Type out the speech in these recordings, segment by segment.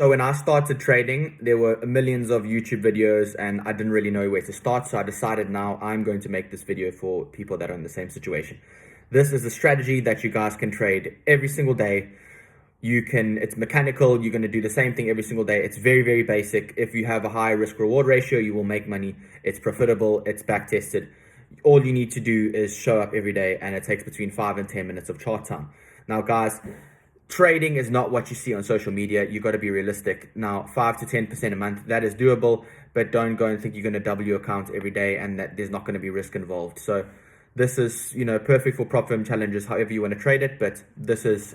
So when I started trading, there were millions of YouTube videos and I didn't really know where to start. So I decided now I'm going to make this video for people that are in the same situation. This is a strategy that you guys can trade every single day. It's mechanical. You're going to do the same thing every single day. It's very, very basic. If you have a high risk reward ratio, you will make money. It's profitable. It's back tested. All you need to do is show up every day and it takes between 5 and 10 minutes of chart time. Now, guys, trading is not what you see on social media. You got to be realistic. Now, 5 to 10% a month, that is doable, but don't go and think you're going to double your account every day and that there's not going to be risk involved. So this is, perfect for prop firm challenges, however you want to trade it, but this is,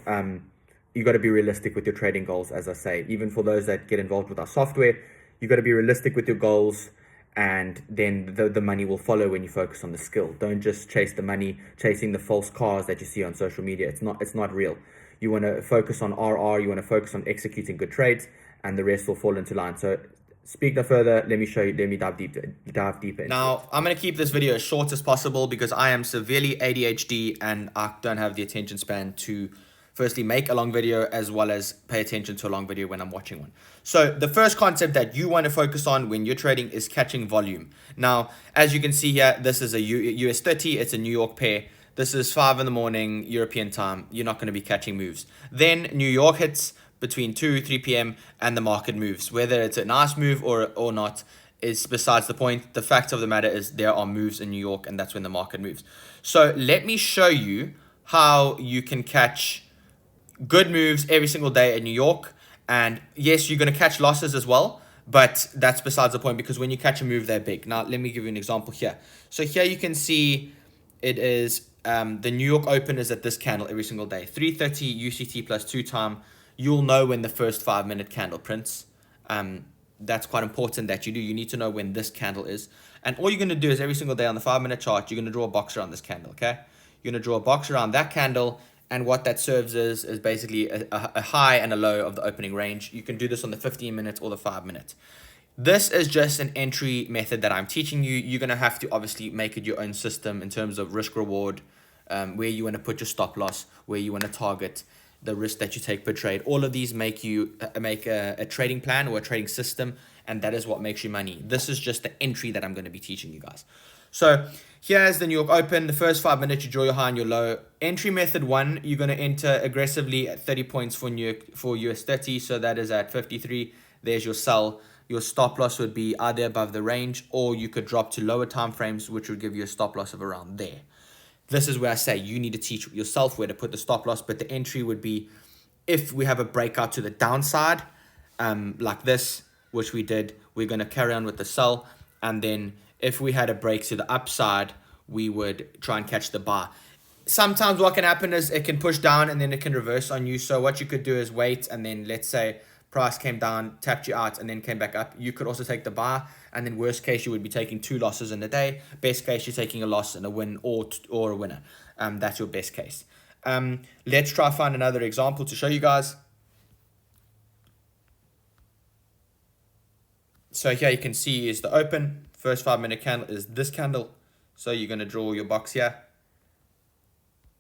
you got to be realistic with your trading goals, as I say. Even for those that get involved with our software, you got to be realistic with your goals, and then the money will follow when you focus on the skill. Don't just chase the money, chasing the false cars that you see on social media. It's not real. You want to focus on RR, you want to focus on executing good trades, and the rest will fall into line. So speak no further, let me dive deeper into Now, I'm going to keep this video as short as possible because I am severely ADHD and I don't have the attention span to firstly make a long video as well as pay attention to a long video when I'm watching one. So the first concept that you want to focus on when you're trading is catching volume. Now, as you can see here, this is a US 30, it's a New York pair. This is 5 in the morning, European time. You're not going to be catching moves. Then New York hits between 2, 3 p.m. and the market moves. Whether it's a nice move or not is besides the point. The fact of the matter is there are moves in New York and that's when the market moves. So let me show you how you can catch good moves every single day in New York. And yes, you're going to catch losses as well, but that's besides the point because when you catch a move, they're big. Now, let me give you an example here. So here you can see it is the New York Open is at this candle every single day. 3:30 UCT plus 2 time. You'll know when the first 5-minute candle prints. That's quite important that you do. You need to know when this candle is. And all you're going to do is every single day on the 5-minute chart, you're going to draw a box around this candle, okay? You're going to draw a box around that candle. And what that serves is basically a high and a low of the opening range. You can do this on the 15-minute or the 5-minute. This is just an entry method that I'm teaching you. You're going to have to obviously make it your own system in terms of risk reward, where you want to put your stop loss, where you want to target the risk that you take per trade. All of these make you make a trading plan or a trading system, and that is what makes you money. This is just the entry that I'm going to be teaching you guys. So here's the New York Open. The first 5 minutes, you draw your high and your low. Entry method 1, you're going to enter aggressively at 30 points for US 30. So that is at 53. There's your sell. Your stop loss would be either above the range or you could drop to lower time frames, which would give you a stop loss of around there. This is where I say you need to teach yourself where to put the stop loss, but the entry would be if we have a breakout to the downside, like this, which we did, we're going to carry on with the sell. And then if we had a break to the upside, we would try and catch the buy. Sometimes what can happen is it can push down and then it can reverse on you. So what you could do is wait, and then let's say price came down, tapped you out, and then came back up. You could also take the buy, and then worst case, you would be taking 2 losses in a day. Best case, you're taking a loss and a win or a winner. That's your best case. Let's try find another example to show you guys. So here you can see is the open. First 5-minute candle is this candle. So you're going to draw your box here.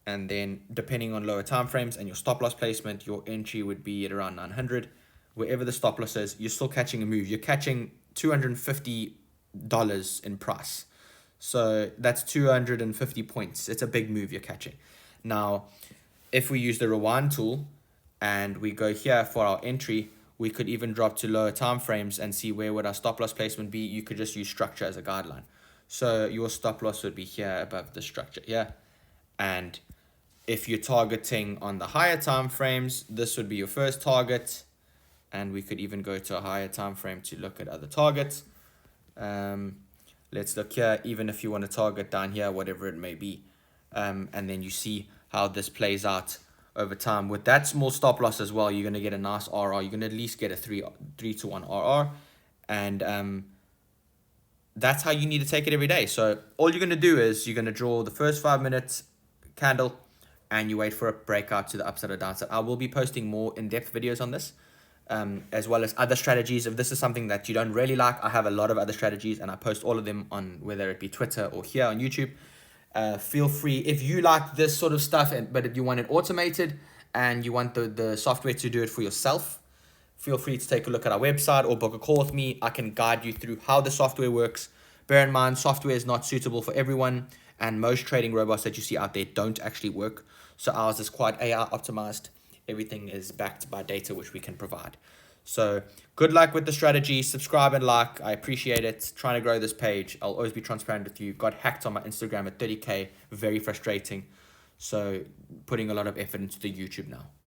And then depending on lower time frames and your stop loss placement, your entry would be at around 900. Wherever the stop loss is, you're still catching a move. You're catching $250 in price. So that's 250 points. It's a big move you're catching. Now, if we use the rewind tool and we go here for our entry, we could even drop to lower time frames and see where would our stop loss placement be. You could just use structure as a guideline. So your stop loss would be here above the structure here. And if you're targeting on the higher time frames, this would be your first target. And we could even go to a higher time frame to look at other targets. Let's look here, even if you want to target down here, whatever it may be. And then you see how this plays out over time. With that small stop loss as well, you're going to get a nice RR. You're going to at least get a 3 to 1 RR. And that's how you need to take it every day. So all you're going to do is you're going to draw the first 5 minutes candle and you wait for a breakout to the upside or downside. I will be posting more in-depth videos on this, as well as other strategies. If this is something that you don't really like, I have a lot of other strategies and I post all of them on whether it be Twitter or here on YouTube. Feel free, if you like this sort of stuff, but if you want it automated and you want the software to do it for yourself, feel free to take a look at our website or book a call with me. I can guide you through how the software works. Bear in mind, software is not suitable for everyone, and most trading robots that you see out there don't actually work. So ours is quite AI optimized. Everything is backed by data which we can provide. So good luck with the strategy. Subscribe and like. I appreciate it. Trying to grow this page. I'll always be transparent with you. Got hacked on my Instagram at 30K. Very frustrating. So putting a lot of effort into the YouTube now.